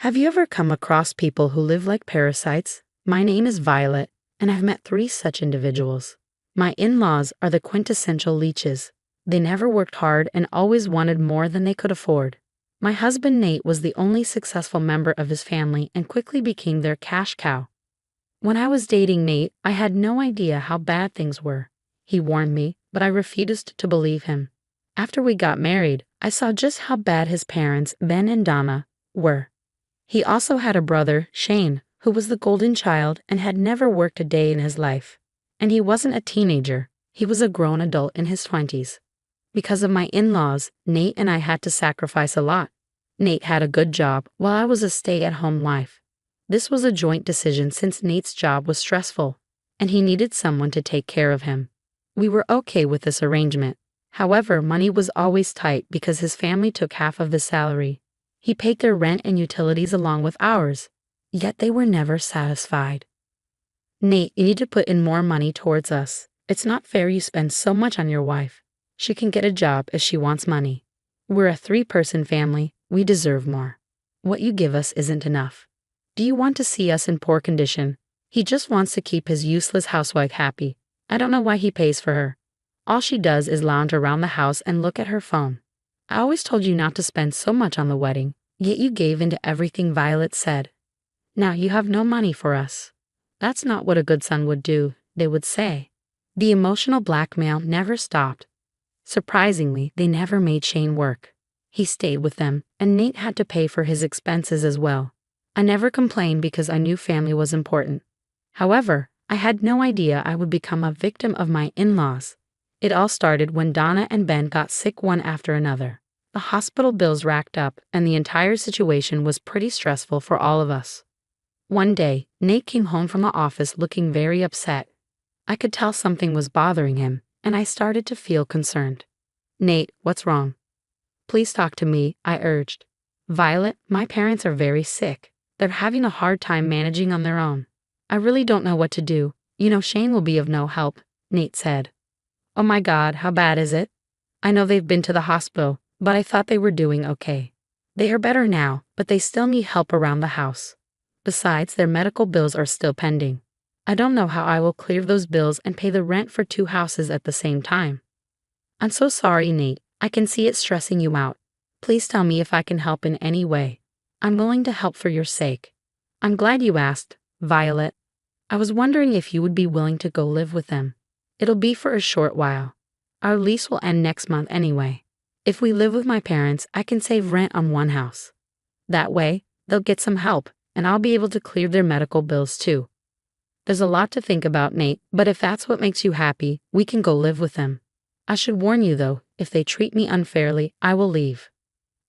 Have you ever come across people who live like parasites? My name is Violet, and I've met three such individuals. My in-laws are the quintessential leeches. They never worked hard and always wanted more than they could afford. My husband Nate was the only successful member of his family and quickly became their cash cow. When I was dating Nate, I had no idea how bad things were. He warned me, but I refused to believe him. After we got married, I saw just how bad his parents, Ben and Donna, were. He also had a brother, Shane, who was the golden child and had never worked a day in his life. And he wasn't a teenager, he was a grown adult in his 20s. Because of my in-laws, Nate and I had to sacrifice a lot. Nate had a good job while I was a stay-at-home wife. This was a joint decision since Nate's job was stressful, and he needed someone to take care of him. We were okay with this arrangement. However, money was always tight because his family took half of his salary. He paid their rent and utilities along with ours, yet they were never satisfied. Nate, you need to put in more money towards us. It's not fair you spend so much on your wife. She can get a job if she wants money. We're a 3-person family. We deserve more. What you give us isn't enough. Do you want to see us in poor condition? He just wants to keep his useless housewife happy. I don't know why he pays for her. All she does is lounge around the house and look at her phone. I always told you not to spend so much on the wedding, yet you gave in to everything Violet said. Now you have no money for us. That's not what a good son would do, they would say. The emotional blackmail never stopped. Surprisingly, they never made Shane work. He stayed with them, and Nate had to pay for his expenses as well. I never complained because I knew family was important. However, I had no idea I would become a victim of my in-laws. It all started when Donna and Ben got sick one after another. The hospital bills racked up, and the entire situation was pretty stressful for all of us. One day, Nate came home from the office looking very upset. I could tell something was bothering him, and I started to feel concerned. Nate, what's wrong? Please talk to me, I urged. Violet, my parents are very sick. They're having a hard time managing on their own. I really don't know what to do. You know Shane will be of no help, Nate said. Oh my God, how bad is it? I know they've been to the hospital, but I thought they were doing okay. They are better now, but they still need help around the house. Besides, their medical bills are still pending. I don't know how I will clear those bills and pay the rent for 2 houses at the same time. I'm so sorry, Nate. I can see it stressing you out. Please tell me if I can help in any way. I'm willing to help for your sake. I'm glad you asked, Violet. I was wondering if you would be willing to go live with them. It'll be for a short while. Our lease will end next month anyway. If we live with my parents, I can save rent on 1 house. That way, they'll get some help, and I'll be able to clear their medical bills too. There's a lot to think about, Nate, but if that's what makes you happy, we can go live with them. I should warn you though, if they treat me unfairly, I will leave.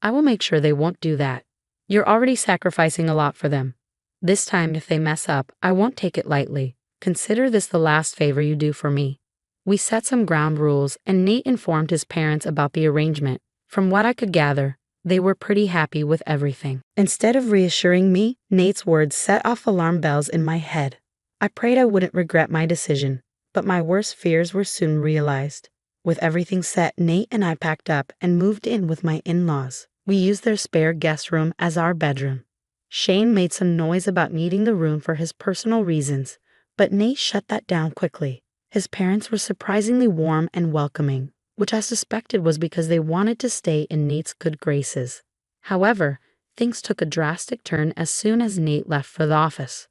I will make sure they won't do that. You're already sacrificing a lot for them. This time, if they mess up, I won't take it lightly. Consider this the last favor you do for me. We set some ground rules, and Nate informed his parents about the arrangement. From what I could gather, they were pretty happy with everything. Instead of reassuring me, Nate's words set off alarm bells in my head. I prayed I wouldn't regret my decision, but my worst fears were soon realized. With everything set, Nate and I packed up and moved in with my in-laws. We used their spare guest room as our bedroom. Shane made some noise about needing the room for his personal reasons, but Nate shut that down quickly. His parents were surprisingly warm and welcoming, which I suspected was because they wanted to stay in Nate's good graces. However, things took a drastic turn as soon as Nate left for the office.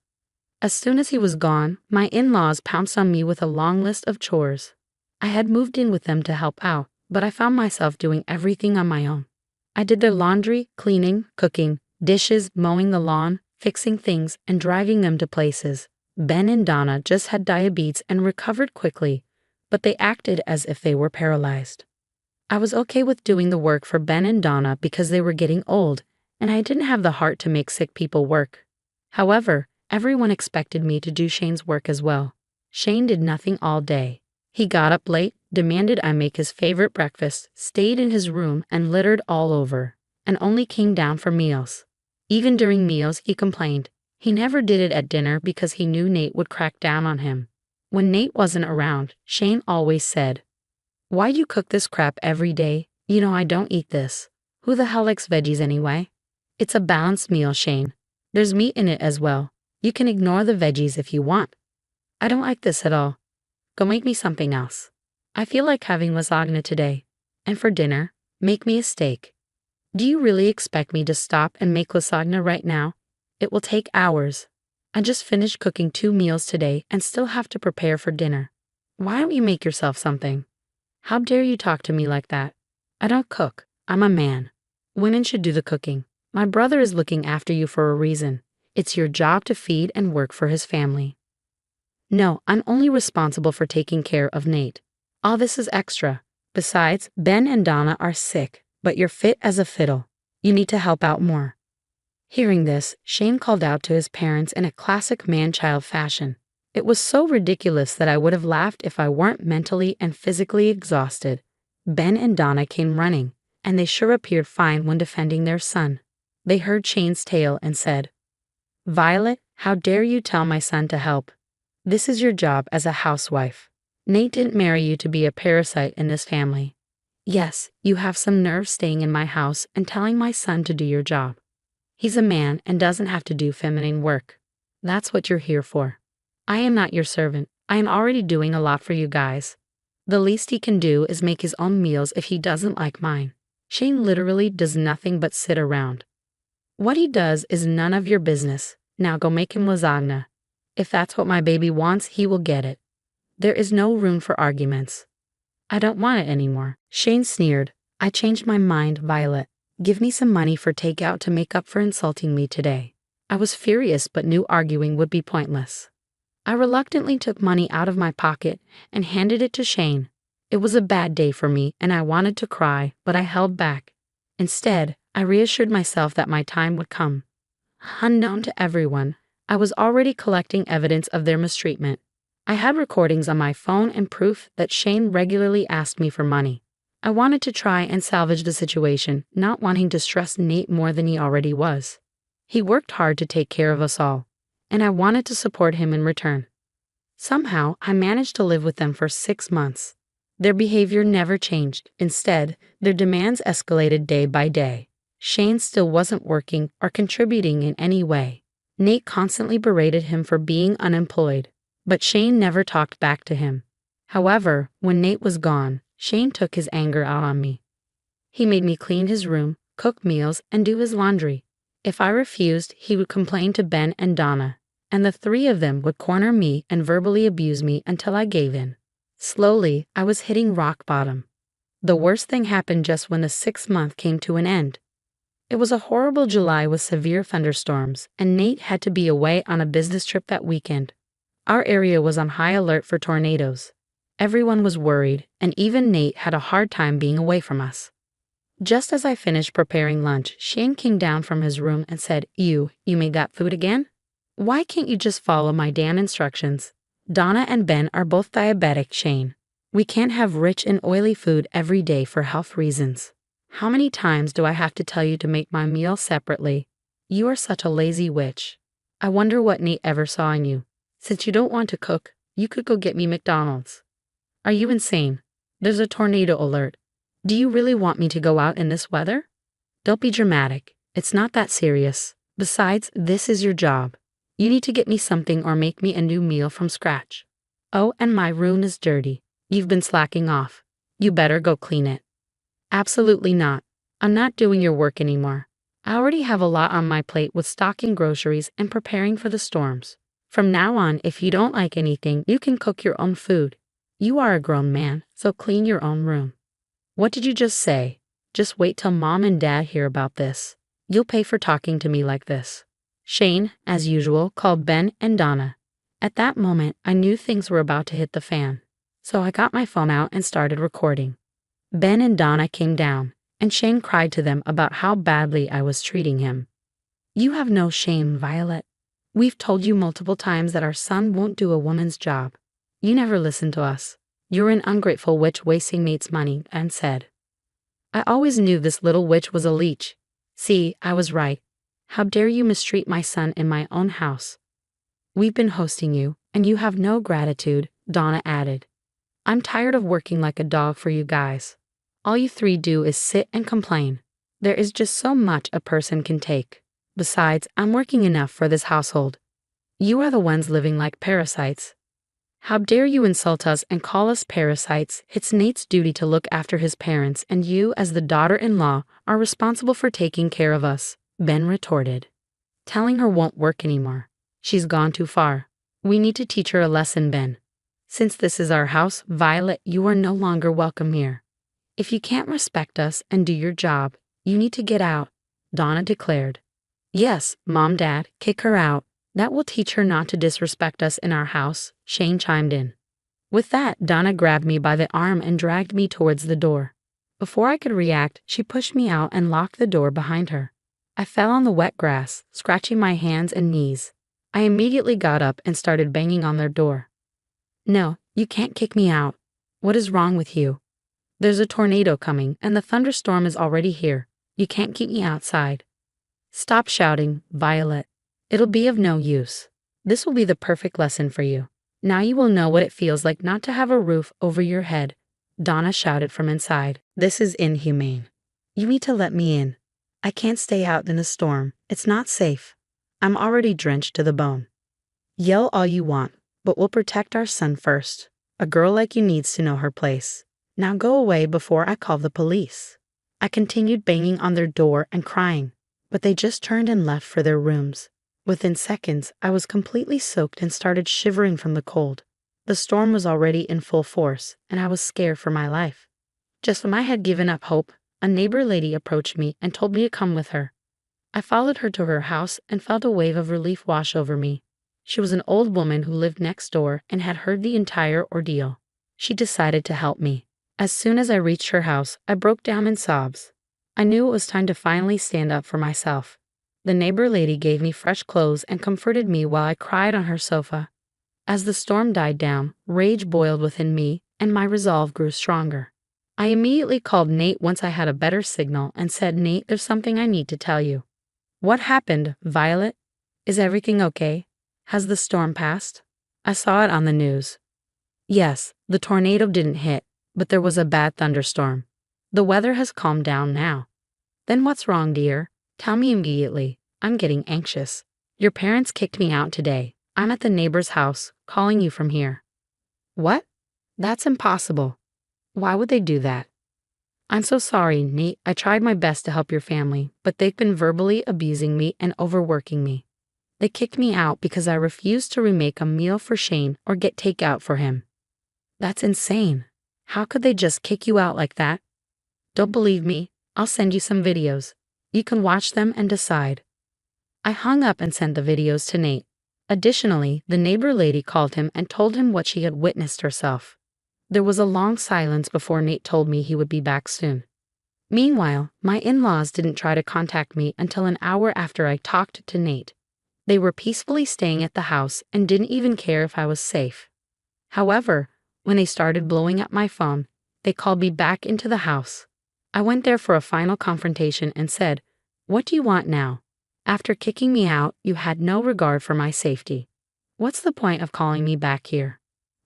As soon as he was gone, my in-laws pounced on me with a long list of chores. I had moved in with them to help out, but I found myself doing everything on my own. I did their laundry, cleaning, cooking, dishes, mowing the lawn, fixing things, and driving them to places. Ben and Donna just had diabetes and recovered quickly, but they acted as if they were paralyzed. I was okay with doing the work for Ben and Donna because they were getting old, and I didn't have the heart to make sick people work. However, everyone expected me to do Shane's work as well. Shane did nothing all day. He got up late, demanded I make his favorite breakfast, stayed in his room and littered all over, and only came down for meals. Even during meals, he complained. He never did it at dinner because he knew Nate would crack down on him. When Nate wasn't around, Shane always said, "Why'd you cook this crap every day? You know I don't eat this. Who the hell likes veggies anyway?" It's a balanced meal, Shane. There's meat in it as well. You can ignore the veggies if you want. I don't like this at all. Go make me something else. I feel like having lasagna today. And for dinner, make me a steak. Do you really expect me to stop and make lasagna right now? It will take hours. I just finished cooking 2 meals today and still have to prepare for dinner. Why don't you make yourself something? How dare you talk to me like that? I don't cook. I'm a man. Women should do the cooking. My brother is looking after you for a reason. It's your job to feed and work for his family. No, I'm only responsible for taking care of Nate. All this is extra. Besides, Ben and Donna are sick, but you're fit as a fiddle. You need to help out more. Hearing this, Shane called out to his parents in a classic man-child fashion. It was so ridiculous that I would have laughed if I weren't mentally and physically exhausted. Ben and Donna came running, and they sure appeared fine when defending their son. They heard Shane's tale and said, "Violet, how dare you tell my son to help? This is your job as a housewife. Nate didn't marry you to be a parasite in this family. Yes, you have some nerve staying in my house and telling my son to do your job. He's a man and doesn't have to do feminine work. That's what you're here for. I am not your servant. I am already doing a lot for you guys. The least he can do is make his own meals if he doesn't like mine." Shane literally does nothing but sit around. What he does is none of your business. Now go make him lasagna. If that's what my baby wants, he will get it. There is no room for arguments. I don't want it anymore. Shane sneered. I changed my mind, Violet. Give me some money for takeout to make up for insulting me today. I was furious but knew arguing would be pointless. I reluctantly took money out of my pocket and handed it to Shane. It was a bad day for me and I wanted to cry, but I held back. Instead, I reassured myself that my time would come. Unknown to everyone, I was already collecting evidence of their mistreatment. I had recordings on my phone and proof that Shane regularly asked me for money. I wanted to try and salvage the situation, not wanting to stress Nate more than he already was. He worked hard to take care of us all, and I wanted to support him in return. Somehow, I managed to live with them for 6 months. Their behavior never changed. Instead, their demands escalated day by day. Shane still wasn't working or contributing in any way. Nate constantly berated him for being unemployed, but Shane never talked back to him. However, when Nate was gone, Shane took his anger out on me. He made me clean his room, cook meals, and do his laundry. If I refused, he would complain to Ben and Donna, and the 3 of them would corner me and verbally abuse me until I gave in. Slowly, I was hitting rock bottom. The worst thing happened just when the 6th month came to an end. It was a horrible July with severe thunderstorms, and Nate had to be away on a business trip that weekend. Our area was on high alert for tornadoes. Everyone was worried, and even Nate had a hard time being away from us. Just as I finished preparing lunch, Shane came down from his room and said, You made that food again? Why can't you just follow my damn instructions? Donna and Ben are both diabetic, Shane. We can't have rich and oily food every day for health reasons. How many times do I have to tell you to make my meal separately? You are such a lazy witch. I wonder what Nate ever saw in you. Since you don't want to cook, you could go get me McDonald's. Are you insane? There's a tornado alert. Do you really want me to go out in this weather? Don't be dramatic. It's not that serious. Besides, this is your job. You need to get me something or make me a new meal from scratch. Oh, and my room is dirty. You've been slacking off. You better go clean it. Absolutely not. I'm not doing your work anymore. I already have a lot on my plate with stocking groceries and preparing for the storms. From now on, if you don't like anything, you can cook your own food. You are a grown man, so clean your own room. What did you just say? Just wait till Mom and Dad hear about this. You'll pay for talking to me like this. Shane, as usual, called Ben and Donna. At that moment, I knew things were about to hit the fan. So I got my phone out and started recording. Ben and Donna came down, and Shane cried to them about how badly I was treating him. You have no shame, Violet. We've told you multiple times that our son won't do a woman's job. You never listened to us. You're an ungrateful witch wasting Nate's money, and said. I always knew this little witch was a leech. See, I was right. How dare you mistreat my son in my own house? We've been hosting you, and you have no gratitude, Donna added. I'm tired of working like a dog for you guys. All you 3 do is sit and complain. There is just so much a person can take. Besides, I'm working enough for this household. You are the ones living like parasites. How dare you insult us and call us parasites? It's Nate's duty to look after his parents, and you, as the daughter-in-law, are responsible for taking care of us, Ben retorted. Telling her won't work anymore. She's gone too far. We need to teach her a lesson, Ben. Since this is our house, Violet, you are no longer welcome here. If you can't respect us and do your job, you need to get out, Donna declared. Yes, Mom, Dad, kick her out. That will teach her not to disrespect us in our house, Shane chimed in. With that, Donna grabbed me by the arm and dragged me towards the door. Before I could react, she pushed me out and locked the door behind her. I fell on the wet grass, scratching my hands and knees. I immediately got up and started banging on their door. No, you can't kick me out. What is wrong with you? There's a tornado coming, and the thunderstorm is already here. You can't keep me outside. Stop shouting, Violet. It'll be of no use. This will be the perfect lesson for you. Now you will know what it feels like not to have a roof over your head, Donna shouted from inside. This is inhumane. You need to let me in. I can't stay out in a storm. It's not safe. I'm already drenched to the bone. Yell all you want, but we'll protect our son first. A girl like you needs to know her place. Now go away before I call the police. I continued banging on their door and crying, but they just turned and left for their rooms. Within seconds, I was completely soaked and started shivering from the cold. The storm was already in full force, and I was scared for my life. Just when I had given up hope, a neighbor lady approached me and told me to come with her. I followed her to her house and felt a wave of relief wash over me. She was an old woman who lived next door and had heard the entire ordeal. She decided to help me. As soon as I reached her house, I broke down in sobs. I knew it was time to finally stand up for myself. The neighbor lady gave me fresh clothes and comforted me while I cried on her sofa. As the storm died down, rage boiled within me, and my resolve grew stronger. I immediately called Nate once I had a better signal and said, Nate, there's something I need to tell you. What happened, Violet? Is everything okay? Has the storm passed? I saw it on the news. Yes, the tornado didn't hit, but there was a bad thunderstorm. The weather has calmed down now. Then what's wrong, dear? Tell me immediately. I'm getting anxious. Your parents kicked me out today. I'm at the neighbor's house, calling you from here. What? That's impossible. Why would they do that? I'm so sorry, Nate. I tried my best to help your family, but they've been verbally abusing me and overworking me. They kicked me out because I refused to remake a meal for Shane or get takeout for him. That's insane. How could they just kick you out like that? Don't believe me? I'll send you some videos. You can watch them and decide. I hung up and sent the videos to Nate. Additionally, the neighbor lady called him and told him what she had witnessed herself. There was a long silence before Nate told me he would be back soon. Meanwhile, my in-laws didn't try to contact me until an hour after I talked to Nate. They were peacefully staying at the house and didn't even care if I was safe. However, when they started blowing up my phone, they called me back into the house. I went there for a final confrontation and said, What do you want now? After kicking me out, you had no regard for my safety. What's the point of calling me back here?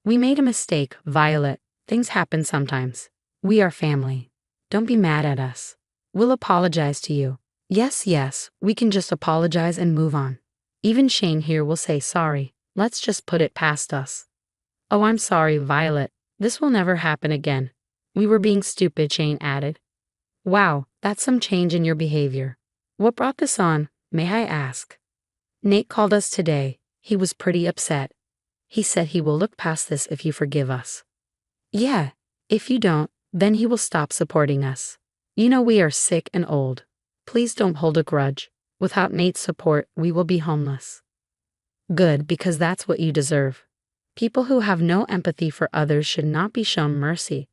We made a mistake, Violet. Things happen sometimes. We are family. Don't be mad at us. We'll apologize to you. Yes, we can just apologize and move on. Even Shane here will say sorry. Let's just put it past us. Oh, I'm sorry, Violet. This will never happen again. We were being stupid, Shane added. Wow, that's some change in your behavior. What brought this on, may I ask? Nate called us today. He was pretty upset. He said he will look past this if you forgive us. Yeah, if you don't, then he will stop supporting us. You know we are sick and old. Please don't hold a grudge. Without Nate's support, we will be homeless. Good, because that's what you deserve. People who have no empathy for others should not be shown mercy.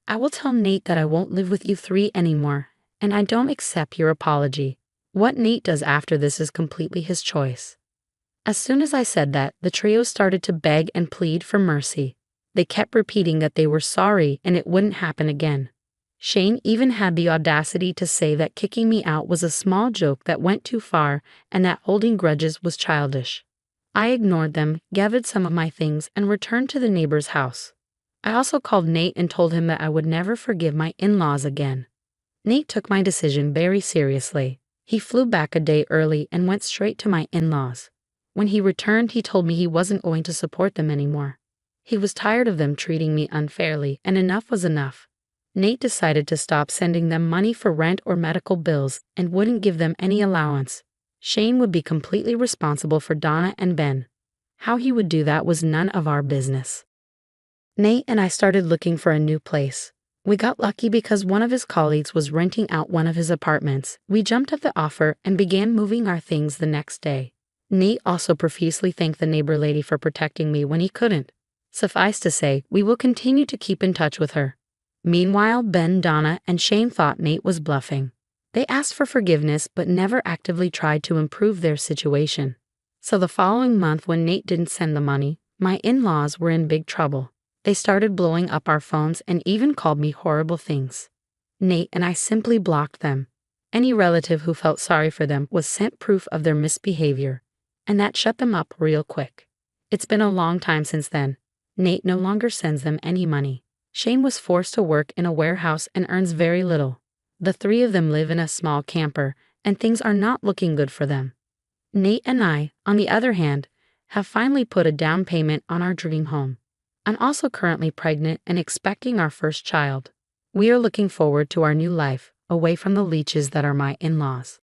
I will tell Nate that I won't live with you three anymore, and I don't accept your apology. What Nate does after this is completely his choice. As soon as I said that, the trio started to beg and plead for mercy. They kept repeating that they were sorry and it wouldn't happen again. Shane even had the audacity to say that kicking me out was a small joke that went too far and that holding grudges was childish. I ignored them, gathered some of my things, and returned to the neighbor's house. I also called Nate and told him that I would never forgive my in-laws again. Nate took my decision very seriously. He flew back a day early and went straight to my in-laws. When he returned, he told me he wasn't going to support them anymore. He was tired of them treating me unfairly, and enough was enough. Nate decided to stop sending them money for rent or medical bills and wouldn't give them any allowance. Shane would be completely responsible for Donna and Ben. How he would do that was none of our business. Nate and I started looking for a new place. We got lucky because one of his colleagues was renting out one of his apartments. We jumped at the offer and began moving our things the next day. Nate also profusely thanked the neighbor lady for protecting me when he couldn't. Suffice to say, we will continue to keep in touch with her. Meanwhile, Ben, Donna, and Shane thought Nate was bluffing. They asked for forgiveness but never actively tried to improve their situation. So the following month, when Nate didn't send the money, my in-laws were in big trouble. They started blowing up our phones and even called me horrible things. Nate and I simply blocked them. Any relative who felt sorry for them was sent proof of their misbehavior, and that shut them up real quick. It's been a long time since then. Nate no longer sends them any money. Shane was forced to work in a warehouse and earns very little. The three of them live in a small camper, and things are not looking good for them. Nate and I, on the other hand, have finally put a down payment on our dream home. I'm also currently pregnant and expecting our first child. We are looking forward to our new life, away from the leeches that are my in-laws.